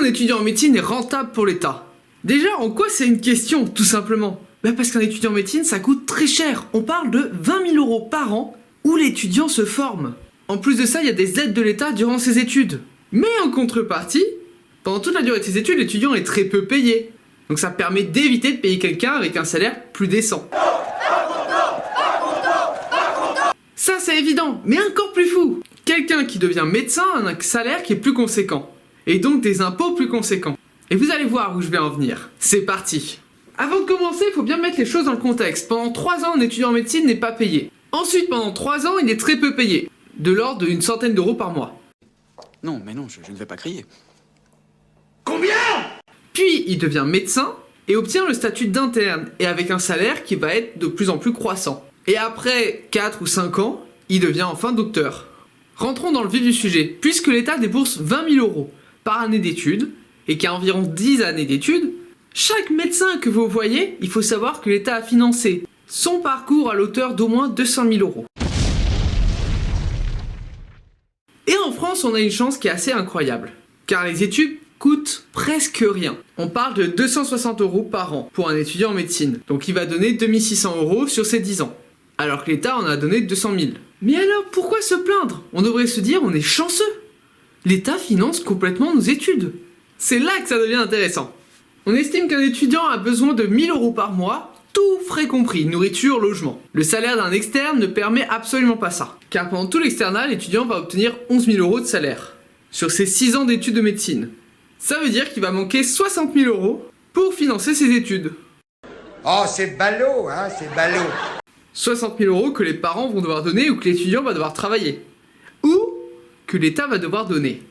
qu'un étudiant en médecine est rentable pour l'État? Déjà, en quoi c'est une question, tout simplement? Parce qu'un étudiant en médecine, ça coûte très cher. On parle de 20 000 euros par an où l'étudiant se forme. En plus de ça, il y a des aides de l'État durant ses études. Mais en contrepartie, pendant toute la durée de ses études, l'étudiant est très peu payé. Donc ça permet d'éviter de payer quelqu'un avec un salaire plus décent. Ça c'est évident, mais encore plus fou. Quelqu'un qui devient médecin a un salaire qui est plus conséquent. Et donc des impôts plus conséquents. Et vous allez voir où je vais en venir. C'est parti. Avant de commencer, il faut bien mettre les choses dans le contexte. Pendant 3 ans, un étudiant en médecine n'est pas payé. Ensuite, pendant 3 ans, il est très peu payé. De l'ordre d'une centaine d'euros par mois. Non, mais non, je ne vais pas crier. Combien? Puis, il devient médecin et obtient le statut d'interne et avec un salaire qui va être de plus en plus croissant. Et après 4 ou 5 ans, il devient enfin docteur. Rentrons dans le vif du sujet. Puisque l'État débourse 20 000 euros par année d'études et qu'il y a environ 10 années d'études, chaque médecin que vous voyez, il faut savoir que l'État a financé son parcours à l'auteur d'au moins 200 000 euros. Et en France, on a une chance qui est assez incroyable, car les études coûtent presque rien. On parle de 260 euros par an pour un étudiant en médecine, donc il va donner 2600 euros sur ses 10 ans, alors que l'État en a donné 200 000. Mais alors, pourquoi se plaindre? On devrait se dire on est chanceux. L'État finance complètement nos études. C'est là que ça devient intéressant. On estime qu'un étudiant a besoin de 1000 euros par mois, tout frais compris, nourriture, logement. Le salaire d'un externe ne permet absolument pas ça, car pendant tout l'externat, l'étudiant va obtenir 11 000 euros de salaire, sur ses 6 ans d'études de médecine. Ça veut dire qu'il va manquer 60 000 euros pour financer ses études. Oh, c'est ballot, hein, c'est ballot. 60 000 euros que les parents vont devoir donner ou que l'étudiant va devoir travailler. Ou que l'État va devoir donner.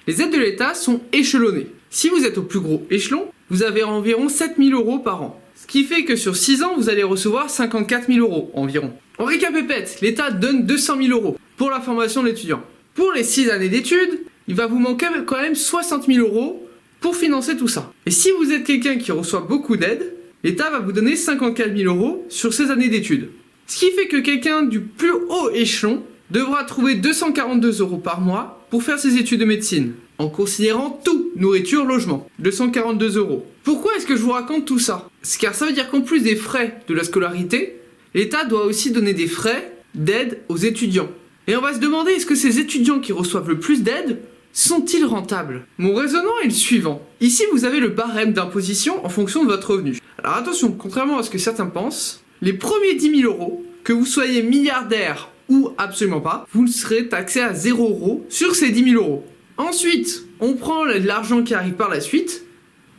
Les aides de l'État sont échelonnées. Si vous êtes au plus gros échelon, vous avez environ 7 000 euros par an. Ce qui fait que sur 6 ans, vous allez recevoir 54 000 euros environ. En récapépète, l'État donne 200 000 euros pour la formation de l'étudiant. Pour les 6 années d'études, il va vous manquer quand même 60 000 euros pour financer tout ça. Et si vous êtes quelqu'un qui reçoit beaucoup d'aides, l'État va vous donner 54 000 euros sur ces années d'études. Ce qui fait que quelqu'un du plus haut échelon devra trouver 242 euros par mois pour faire ses études de médecine, en considérant tout, nourriture, logement, 242 euros. Pourquoi est-ce que je vous raconte tout ça? Car ça veut dire qu'en plus des frais de la scolarité, l'État doit aussi donner des frais d'aide aux étudiants. Et on va se demander, est-ce que ces étudiants qui reçoivent le plus d'aide sont-ils rentables? Mon raisonnement est le suivant. Ici, vous avez le barème d'imposition en fonction de votre revenu. Alors attention, contrairement à ce que certains pensent, les premiers 10 000 euros, que vous soyez milliardaire ou absolument pas, vous serez taxé à 0 euros sur ces 10 000 euros. Ensuite, on prend l'argent qui arrive par la suite,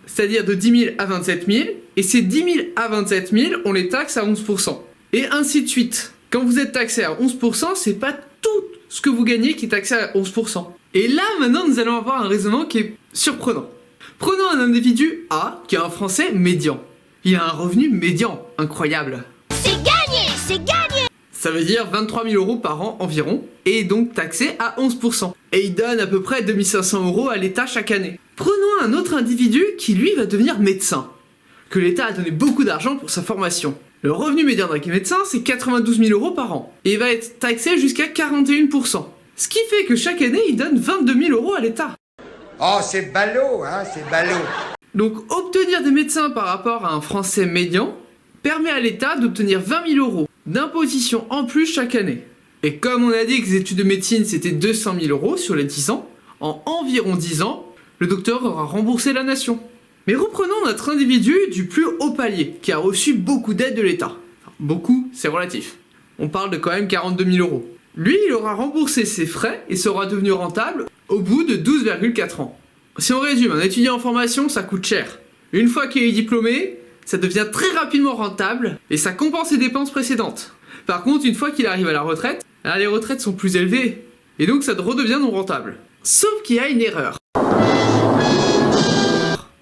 c'est-à-dire de 10 000 à 27 000, et ces 10 000 à 27 000, on les taxe à 11%. Et ainsi de suite. Quand vous êtes taxé à 11%, c'est pas tout ce que vous gagnez qui est taxé à 11%. Et là, maintenant, nous allons avoir un raisonnement qui est surprenant. Prenons un individu A, qui est un Français médian. Il a un revenu médian, incroyable. C'est gagné, c'est gagné. Ça veut dire 23 000 euros par an environ, et donc taxé à 11%. Et il donne à peu près 2500 euros à l'État chaque année. Prenons un autre individu qui lui va devenir médecin, que l'État a donné beaucoup d'argent pour sa formation. Le revenu médian d'un médecin, c'est 92 000 euros par an, et il va être taxé jusqu'à 41%. Ce qui fait que chaque année, il donne 22 000 euros à l'État. Oh, c'est ballot, hein, c'est ballot. Donc obtenir des médecins par rapport à un Français médian permet à l'État d'obtenir 20 000 euros d'imposition en plus chaque année. Et comme on a dit que les études de médecine c'était 200 000 euros sur les 10 ans, en environ 10 ans, le docteur aura remboursé la nation. Mais reprenons notre individu du plus haut palier, qui a reçu beaucoup d'aides de l'État. Enfin, beaucoup, c'est relatif. On parle de quand même 42 000 euros. Lui, il aura remboursé ses frais et sera devenu rentable au bout de 12,4 ans. Si on résume, un étudiant en formation, ça coûte cher. Une fois qu'il est diplômé, ça devient très rapidement rentable et ça compense ses dépenses précédentes. Par contre, une fois qu'il arrive à la retraite, alors les retraites sont plus élevées et donc ça redevient non rentable. Sauf qu'il y a une erreur.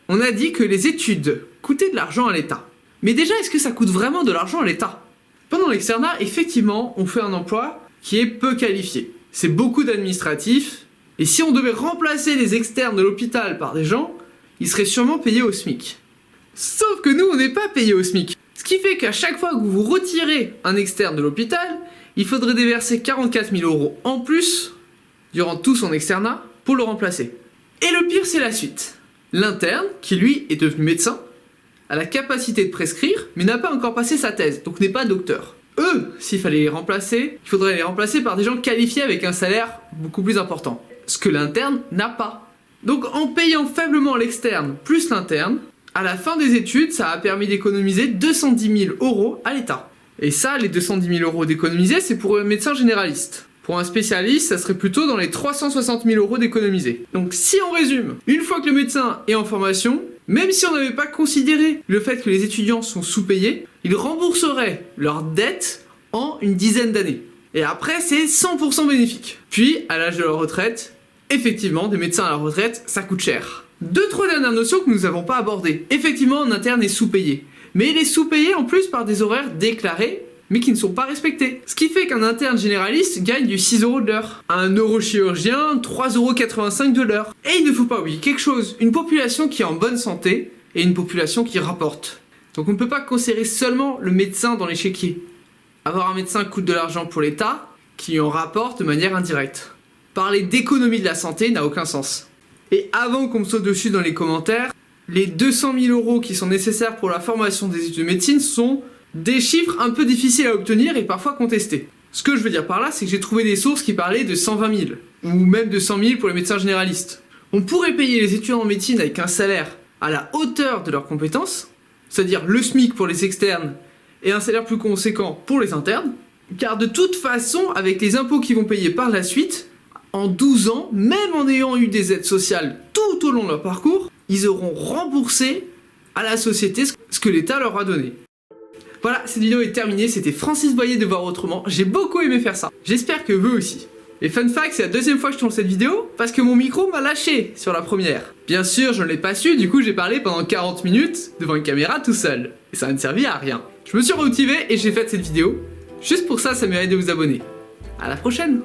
On a dit que les études coûtaient de l'argent à l'État. Mais déjà, est-ce que ça coûte vraiment de l'argent à l'État? Pendant l'externat, effectivement, on fait un emploi qui est peu qualifié. C'est beaucoup d'administratifs, et si on devait remplacer les externes de l'hôpital par des gens, ils seraient sûrement payés au SMIC. Sauf que nous, on n'est pas payés au SMIC. Ce qui fait qu'à chaque fois que vous retirez un externe de l'hôpital, il faudrait déverser 44 000 euros en plus, durant tout son externat, pour le remplacer. Et le pire, c'est la suite. L'interne, qui lui est devenu médecin, a la capacité de prescrire, mais n'a pas encore passé sa thèse, donc n'est pas docteur. Eux, s'il fallait les remplacer, il faudrait les remplacer par des gens qualifiés avec un salaire beaucoup plus important. Ce que l'interne n'a pas. Donc en payant faiblement l'externe plus l'interne, à la fin des études, ça a permis d'économiser 210 000 € à l'État. Et ça, les 210 000 € d'économiser, c'est pour un médecin généraliste. Pour un spécialiste, ça serait plutôt dans les 360 000 € d'économiser. Donc si on résume, une fois que le médecin est en formation, même si on n'avait pas considéré le fait que les étudiants sont sous-payés, ils rembourseraient leurs dettes en une dizaine d'années. Et après, c'est 100% bénéfique. Puis, à l'âge de leur retraite, effectivement, des médecins à la retraite, ça coûte cher. 2-3 dernières notions que nous n'avons pas abordées. Effectivement, un interne est sous-payé. Mais il est sous-payé en plus par des horaires déclarés, mais qui ne sont pas respectés. Ce qui fait qu'un interne généraliste gagne du 6 € de l'heure. Un neurochirurgien, 3,85 € de l'heure. Et il ne faut pas oublier quelque chose, une population qui est en bonne santé et une population qui rapporte. Donc on ne peut pas considérer seulement le médecin dans l'échiquier. Avoir un médecin coûte de l'argent pour l'État, qui en rapporte de manière indirecte. Parler d'économie de la santé n'a aucun sens. Et avant qu'on me saute dessus dans les commentaires, les 200 000 € qui sont nécessaires pour la formation des études de médecine sont des chiffres un peu difficiles à obtenir et parfois contestés. Ce que je veux dire par là, c'est que j'ai trouvé des sources qui parlaient de 120 000, ou même de 100 000 pour les médecins généralistes. On pourrait payer les étudiants en médecine avec un salaire à la hauteur de leurs compétences, c'est-à-dire le SMIC pour les externes et un salaire plus conséquent pour les internes, car de toute façon, avec les impôts qu'ils vont payer par la suite, en 12 ans, même en ayant eu des aides sociales tout au long de leur parcours, ils auront remboursé à la société ce que l'État leur a donné. Voilà, cette vidéo est terminée, c'était Francis Boyer de Voir Autrement, j'ai beaucoup aimé faire ça, j'espère que vous aussi. Et fun fact, c'est la deuxième fois que je tourne cette vidéo, parce que mon micro m'a lâché sur la première. Bien sûr, je ne l'ai pas su, du coup j'ai parlé pendant 40 minutes devant une caméra tout seul. Et ça n'a servi à rien. Je me suis remotivé et j'ai fait cette vidéo. Juste pour ça, ça mérite de vous abonner. À la prochaine!